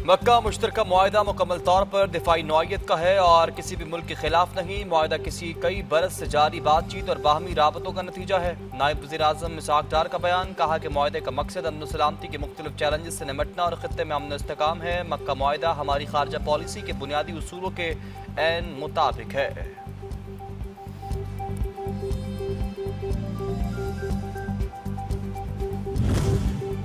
मक्का मुश्तरका मुआहिदा मुकम्मल तौर पर दिफाई नौइयत का है और किसी भी मुल्क के खिलाफ नहीं। मुआहिदा किसी कई बरस से जारी बातचीत और बाहमी राबतों का नतीजा है। नायब वज़ीर आज़म इसहाक डार का बयान, कहा कि मुआहिदे का मकसद अमन सलामती के मुख्तलिफ चैलेंजेस से निमटना और खित्ते में अमन इस्तेकाम है। मक्का मुआहिदा हमारी खारजा पॉलिसी के बुनियादी उसूलों के ऐन मुताबिक है।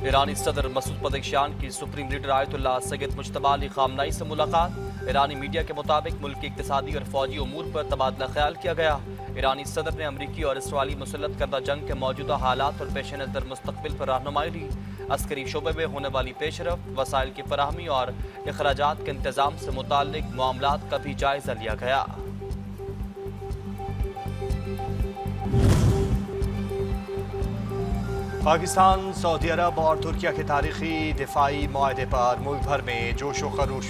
ईरानी सदर मसूद पज़ेश्कियान की supreme leader Ayatollah Sayyid Mojtaba Ali Khamenei से मुलाकात। ईरानी मीडिया के मुताबिक मुल्क की इक्तिसादी और फौजी उमूर पर तबादला ख्याल किया गया। ईरानी सदर ने अमरीकी और इसराइली मुसल्लत करदा जंग के मौजूदा हालात और पेश नज़र मुस्तकबिल पर रहनुमाई ली। अस्करी शोबे में होने वाली पेशरफ, वसाइल की फराहमी और अखराजात के इंतजाम से मुताल्लिक मामलात का भी जायजा लिया गया। पाकिस्तान, सऊदी अरब और तुर्किया के तारीखी दिफाई मुआहदे पर मुल्क भर में जोश व खरोश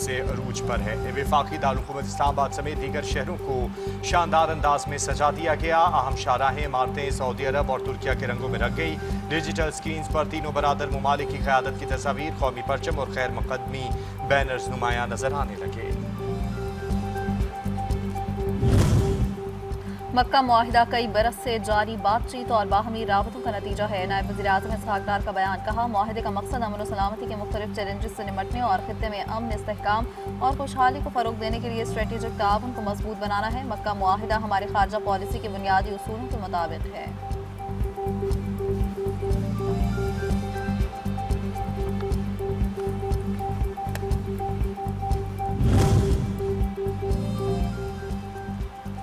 से अरूज पर है। वफाकी दारुल इस्लामाबाद समेत दीगर शहरों को शानदार अंदाज में सजा दिया गया। अहम शाहराहें इमारतें सऊदी अरब और तुर्किया के रंगों में रख गई। डिजिटल स्क्रीन पर तीनों बरादर ममालिक की क़यादत की तस्वीर, कौमी परचम और खैर मुकदमी बैनर्स नुमायां नजर आने लगे। मक्का मुआहिदा कई बरस से जारी बातचीत और बाहमी राबतों का नतीजा है। नायब वज़ीर आज़म इसहाक डार का बयान, कहा मुआहिदे का मकसद अमन सलामती के मुख्तलिफ चैलेंजेस से निमटने और खित्ते में अमन, इस्तेहकाम और खुशहाली को फ़रोग देने के लिए स्ट्रेटेजिक ताउन को मजबूत बनाना है। मक्का मुआहिदा हमारी खारजा पॉलिसी के बुनियादी उसूलों के मुताबिक है।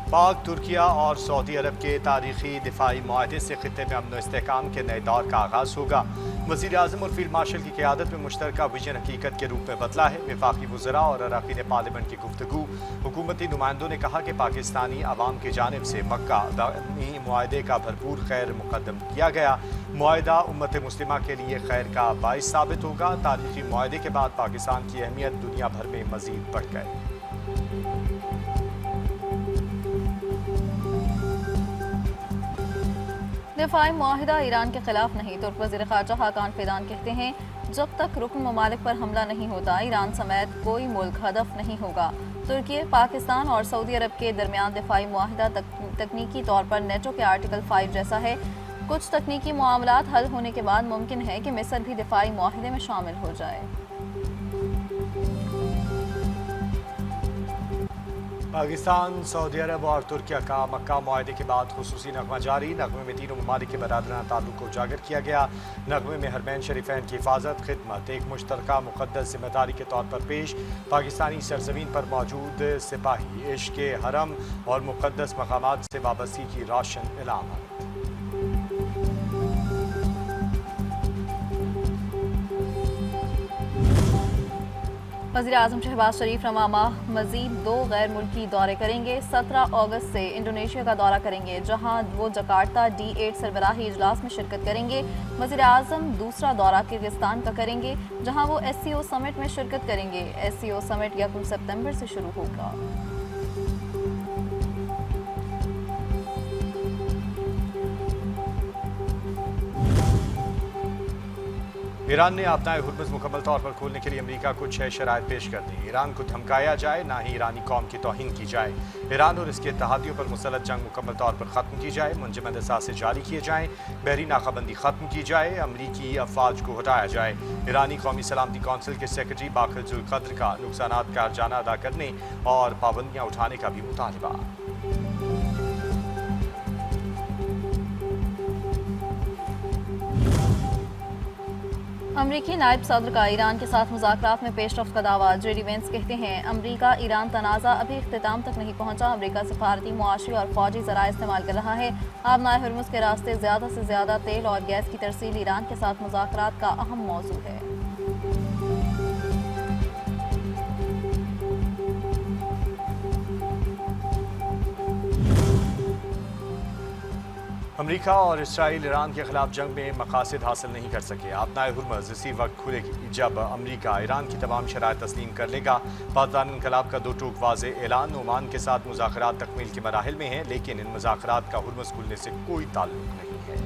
पाक, तुर्किया और सऊदी अरब के तारीखी दिफाई मुआहदे से खित्ते में अमन इस्तेहकाम के नए दौर का आगाज़ होगा। वज़ीर आज़म और फील्ड मार्शल की क़यादत में मुश्तरका विजन हकीकत के रूप में बदला है। वफाकी वज़रा और अरकान पार्लियामेंट की गुफ्तगू। हुकूमती नुमाइंदों ने कहा कि पाकिस्तानी अवाम की जानिब से मक्का मुआहदे का भरपूर खैर मुकद्दम किया गया। मुआहदा उम्मत मुस्लिमा के लिए खैर का बाइस साबित होगा। तारीखी मुआहदे के बाद पाकिस्तान की अहमियत दुनिया भर में मज़ीद बढ़ गई। दिफाई मुआहिदा ईरान के खिलाफ नहीं। तुर्क वज़ीर ख़ारजा हाकान फिदान कहते हैं, जब तक रुकन ममालिक पर हमला नहीं होता ईरान समेत कोई मुल्क हदफ नहीं होगा। तुर्की, पाकिस्तान और सऊदी अरब के दरमियान दिफाई मुआहिदा तकनीकी तौर पर नेटो के आर्टिकल 5 जैसा है। कुछ तकनीकी मामलात हल होने के बाद मुमकिन है कि मिस्र भी दिफाई मुआहिदे में शामिल हो जाए। पाकिस्तान, सऊदी अरब और तुर्किया का मक्का मुआहदे के बाद खुसूसी नगमा जारी। नगमे में तीनों ममालिक के बरादराना ताल्लुक को उजागर किया गया। नगमे में हरमैन शरीफैन की हिफाजत, खिदमत एक मुश्तरका मुक़द्दस जिम्मेदारी के तौर पर पेश। पाकिस्तानी सरजमीन पर मौजूद सिपाही इश्क़ हरम और मुक़द्दस मकामात से वाबस्तगी की रोशन इलामत। वज़ीर आज़म शहबाज शरीफ रवा माह मज़ीद 2 गैर मुल्की दौरे करेंगे। 17 अगस्त से इंडोनेशिया का दौरा करेंगे, जहां वो जकार्ता D8 सरबराही इजलास में शिरकत करेंगे। वज़ीर आज़म दूसरा दौरा किर्गिस्तान का करेंगे, जहां वो SCO समिट में शिरकत करेंगे। SCO समिट 1 सितंबर से शुरू होगा। ईरान ने अपनाए हुर्मुज़ मुकम्मल तौर पर खोलने के लिए अमेरिका को 6 शराइत पेश कर दी। ईरान को धमकाया जाए, ना ही ईरानी कौम की तौहीन की जाए। ईरान और इसके इत्तेहादियों पर मुसल्लत जंग मुकम्मल तौर पर ख़त्म की जाए। मुंजमद असासे जारी किए जाएँ। बहरी नाकाबंदी ख़त्म की जाए। अमरीकी अफवाज को हटाया जाए। ईरानी कौमी सलामती कौंसिल के सेक्रेटरी बाक़िर जुल्क़द्र का नुकसानात का अर्जाना अदा करने और पाबंदियाँ उठाने का भी मुतालबा। अमरीकी नायब सदर का ईरान के साथ मुज़ाकरात में पेशरफ्त का दावा। JD वेंस कहते हैं, अमरीका ईरान तनाज़ा अभी इख्तिताम तक नहीं पहुंचा। अमरीका सफारती, मुआशी और फौजी ज़राए इस्तेमाल कर रहा है। आबनाए हुर्मुज़ के रास्ते ज़्यादा से ज़्यादा तेल और गैस की तरसील ईरान के साथ मुज़ाकरात का अहम मौजू है। अमरीका और इसराइल ईरान के खिलाफ जंग में मकासद हासिल नहीं कर सके। अपनाए हुर्मुज़ इसी वक्त खुलेगी जब अमरीका ईरान की तमाम शराइत तस्लीम कर लेगा। पाकिस्तान इनकलाब का 2 टूक वाज़े ऐलान। ओमान के साथ मुज़ाकरात तकमील के मराहिल में हैं, लेकिन इन मुज़ाकरात का हुर्मुज़ खुलने से कोई ताल्लुक नहीं है।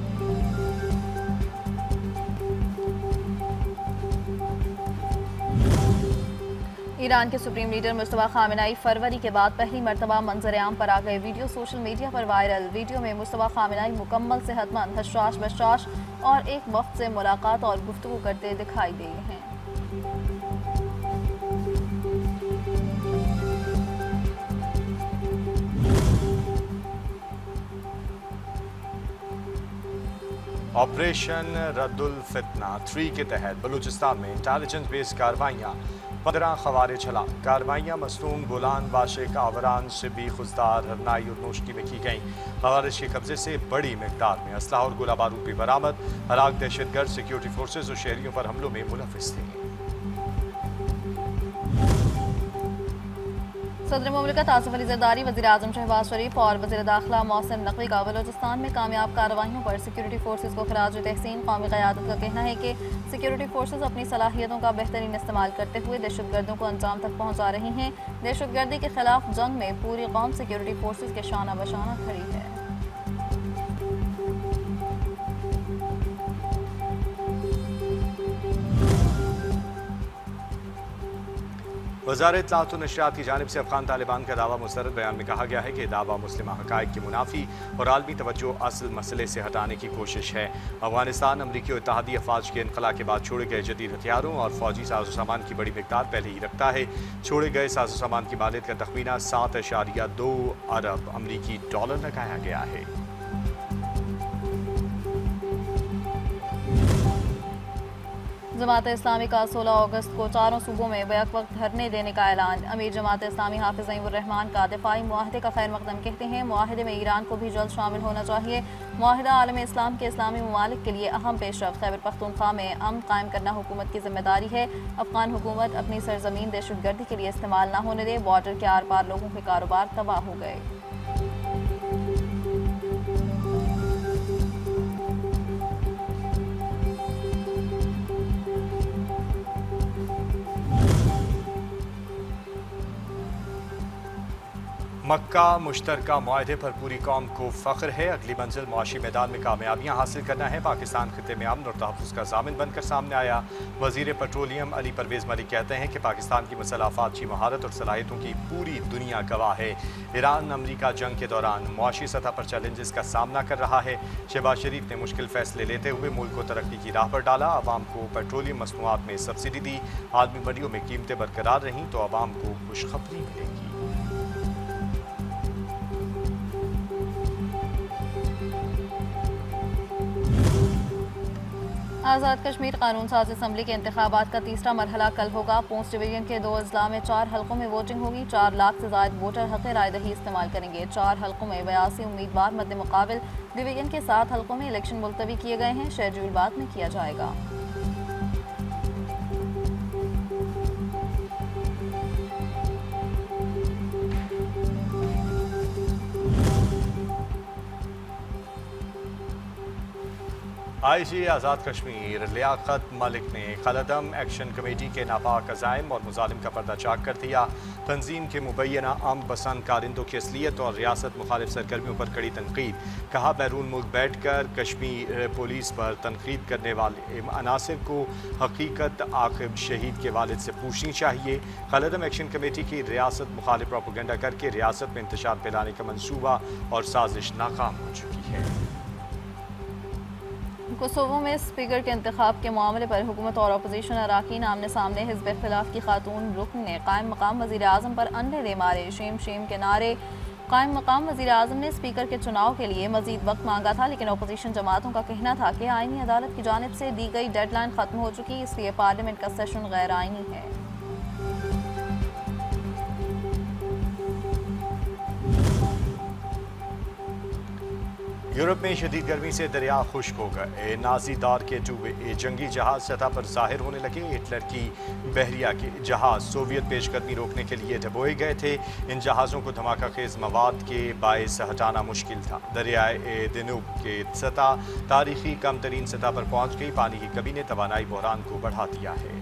ईरान के सुप्रीम लीडर मुस्तफा खामेनेई फरवरी के बाद पहली मरतबा मंजर-ए-आम पर आ गए। वीडियो सोशल मीडिया पर वायरल। वीडियो में मुस्तफा खामेनेई मुकम्मल सेहतमंद, हशाश बशाश और एक वक्त से मुलाकात और गुफ्तगू करते दिखाई दे हैं। ऑपरेशन रद्दुल फितना 3 के तहत बलूचिस्तान में इंटेलिजेंस बेस्ड कार्रवाइयाँ, 15 खवारिज हलाक। कार्रवाइयाँ मस्तून, बोलान, बाशिक, आवरान, शिबी, खुजदार, हरनाई और नोशकी में की गईं। खवारिज के कब्जे से बड़ी मिकदार में असलहा और गोला बारूद भी बरामद। हलाक दहशतगर्द सिक्योरिटी फोर्सेज और शहरियों पर हमलों में मुलविस थे। सदर मुमलिकत आसिफ अली जरदारी, वज़ीर आज़म शहबाज शरीफ और वज़ीर दाखिला मोहसिन नकवी का बलूचिस्तान में कामयाब कार्रवाइयों पर सिक्योरिटी फोर्सेज को खराज तहसीन। कौमी क़यादत का कहना है कि सिक्योरिटी फोर्सेज अपनी सलाहियतों का बेहतरीन इस्तेमाल करते हुए दहशतगर्दों को अंजाम तक पहुँचा रही हैं। दहशतगर्दी के खिलाफ जंग में पूरी कौम सिक्योरिटी फोर्सेज के शाना बशाना खड़ी है। वज़ारत इत्तलाआत व नशरियात की जानिब से अफ़गान तालिबान का दावा मुस्तरद। बयान में कहा गया है कि दावा मुस्लिम हक़ाइक़ की मुनाफी और आलमी तवज्जो असल मसले से हटाने की कोशिश है। अफ़गानिस्तान अमरीकी और इत्तेहादी अफ़वाज के इनक़ला के बाद छोड़े गए जदीद हथियारों और फ़ौजी साजो सामान की बड़ी मिक़दार पहले ही रखता है। छोड़े गए साजो सामान की मालियत का तख़मीना 7.2 अरब अमरीकी डॉलर लगाया गया है। जमात इस्लामी का 16 अगस्त को चारों सूबों में बैक वक्त धरने देने का ऐलान। अमीर जमात इस्लामी हाफिज़ ज़ईनुर्रहमान का दिफाई मुआहदे का खैर मकदम कहते हैं। मुआहदे में ईरान को भी जल्द शामिल होना चाहिए। मुआहदा आलम इस्लाम के इस्लामी ममालिक के लिए अहम पेशरफ। खैबर पख्तूनख्वा में अमन कायम करना हुकूमत की जिम्मेदारी है। अफगान हुकूमत अपनी सरजमीन दहशतगर्दी के लिए इस्तेमाल न होने दे। बॉर्डर के आर पार लोगों के कारोबार तबाह हो गए। मक्का मुश्तरका मुआहदे पर पूरी कौम को फ़ख्र है। अगली मंजिल मुआशी मैदान में कामयाबियाँ हासिल करना है। पाकिस्तान खित्ते में अमन और तहफ़्फ़ुज़ का ज़ामिन बनकर सामने आया। वज़ीर पेट्रोलियम अली परवेज़ मलिक कहते हैं कि पाकिस्तान की मसलाफ़ात की महारत और सलाहियतों की पूरी दुनिया गवाह है। ईरान अमरीका जंग के दौरान मुआशी सतह पर चैलेंजेस का सामना कर रहा है। शहबाज शरीफ ने मुश्किल फ़ैसले लेते हुए मुल्क को तरक्की की राह पर डाला। आवाम को पेट्रोलियम मसनूआत में सब्सिडी दी। आलमी मंडियों में कीमतें बरकरार रहीं तो आवाम को खुशखबरी मिलेगी। आज़ाद कश्मीर कानून साज असम्बली के इंतखाबात का तीसरा मरहला कल होगा। पूंछ डिवीजन के 2 अजला में 4 हल्कों में वोटिंग होगी। 4 लाख से ज़ायद वोटर हक़ राय दही इस्तेमाल करेंगे। 4 हल्कों में 82 उम्मीदवार मद्दे मुकाबिल। डिवीजन के 7 हल्कों में इलेक्शन मुलतवी किए गए हैं। शेड्यूल बाद में किया जाएगा। IG आज़ाद कश्मीर लियाकत मलिक ने खलदम एक्शन कमेटी के नापाक अज़ाइम और मुजालिम का पर्दा चाक कर दिया। तंजीम के मुबैना अम पसंद कारिंदों की असलियत और रियासत मुखालिफ सरगर्मियों पर कड़ी तनकीद। कहा बैरून मुल्क बैठ कर कश्मीर पुलिस पर तनकीद करने वाले अनासिर को हकीकत आखिब शहीद के वालिद से पूछनी चाहिए। खलदम एक्शन कमेटी की रियासत मुखालिफ प्रोपेगेंडा करके रियासत में इंतशार फैलाने का मंसूबा और साजिश नाकाम हो चुकी है। कोसोवो में स्पीकर के इंतखाब के मामले पर हुकूमत और अपोजिशन अराकीन आमने सामने। हिज़्ब इख्तिलाफ की खातून रुकन ने कायम मकाम वज़ीर आज़म पर अंडे दे मारे। शेम शेम के नारे। कायम मकाम वज़ीर आज़म ने स्पीकर के चुनाव के लिए मज़ीद वक्त मांगा था, लेकिन अपोजिशन जमातों का कहना था कि आईनी अदालत की जानिब से दी गई डेडलाइन ख़त्म हो चुकी, इसलिए पार्लियामेंट का सेशन गैर आईनी है। यूरोप में शदीद गर्मी से दरिया खुश्क हो गए। नाजी दौर के डूबे जंगी जहाज सतह पर जाहिर होने लगे। हिटलर की बहरिया के जहाज सोवियत पेशकदमी रोकने के लिए डबोए गए थे। इन जहाज़ों को धमाका खेज मवाद के बायस हटाना मुश्किल था। दरियाए दिनूब के सतह तारीखी कम तरीन सतह पर पहुँच गई। पानी की कमी ने तवानाई बहरान को बढ़ा दिया है।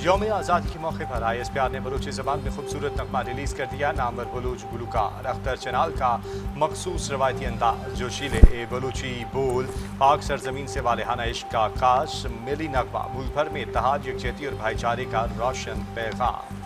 यौम आज़ादी के मौके पर ISPR ने बलूची ज़बान में खूबसूरत नगमा रिलीज़ कर दिया। नामवर बलूच गुलूकार अख्तर चनाल का मखसूस रवायती अंदाज, जोशीले बलूची बोल, पाक सरजमीन से वालेहाना इश्क का आकाश, मिली नगमा, मुल्क भर में इत्तेहाद, यकजहती और भाईचारे का रोशन पैगाम।